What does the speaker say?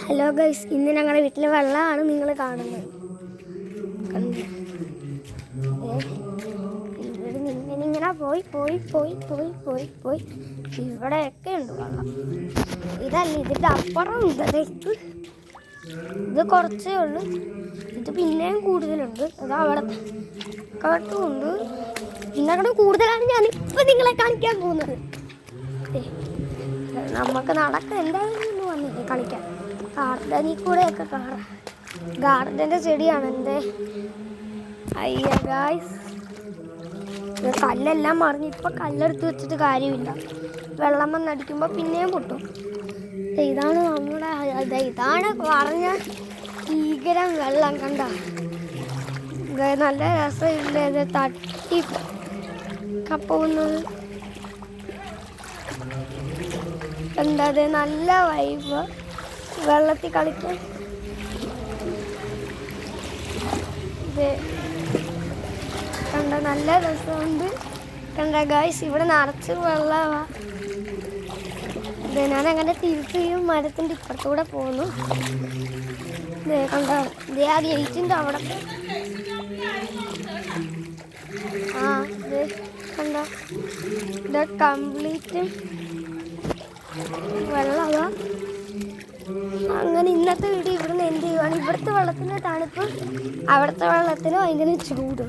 Hello guys, ഇന്ന് ഞങ്ങളുടെ വീട്ടിലെ വെള്ളമാണ് നിങ്ങൾ കാണുന്നത്. ഇവിടെ ഇങ്ങനെ പോയി പോയി പോയി പോയി പോയി പോയി ഇവിടെയൊക്കെ ഉണ്ട് വെള്ളം. ഇതല്ല, ഇതിൻ്റെ അപ്പുറം ഉണ്ട്. ഇത് കുറച്ചേ ഉള്ളൂ. ഇത് പിന്നെയും കൂടുതലുണ്ട്. അത് അവിടത്തും ഉണ്ട്. പിന്നെ അവിടെ കൂടുതലാണ് ഞാനിപ്പോൾ നിങ്ങളെ കാണിക്കാൻ പോകുന്നത്. നമുക്ക് നടക്കാം, എന്തായാലും വന്നില്ലേ കളിക്കാൻ. ഗാർഡനിൽ കൂടെയൊക്കെ കാണാം. ഗാർഡൻ്റെ ചെടിയാണ് എൻ്റെ. അയ്യ ഗായ്സ്, കല്ലെല്ലാം മറിഞ്ഞ് ഇപ്പം കല്ലെടുത്ത് വെച്ചിട്ട് കാര്യമില്ല. വെള്ളം വന്നടിക്കുമ്പോൾ പിന്നെയും പൊട്ടും. ഇതാണ് നമ്മുടെ ഇതാണ് പറഞ്ഞ ഭീകരം വെള്ളം. കണ്ട നല്ല രസമില്ല ഇത് തട്ടി കപ്പുന്നത്. എന്താ നല്ല വൈബ് വെള്ളത്തിൽ കളിക്കാൻ. കണ്ട നല്ല രസമുണ്ട്. കണ്ട ഗായ്സ്, ഇവിടെ നിറച്ച് വെള്ളമാണ്. ഞാനങ്ങനെ തിരിച്ച് മരത്തിൻ്റെ ഇപ്പുറത്തൂടെ പോന്നു. കണ്ട ആ ഗേറ്റിൻ്റെ അവിടെ കണ്ട ഇത് കംപ്ലീറ്റ് വെള്ളമാ. അങ്ങനെ ഇന്നത്തെ വീഡിയോ ഇവിടുന്ന് എന്ത് ചെയ്യുവാണ്. ഇവിടുത്തെ വെള്ളത്തിന് തണുപ്പ്, അവിടുത്തെ വെള്ളത്തിന് ഭയങ്കര ചൂട്.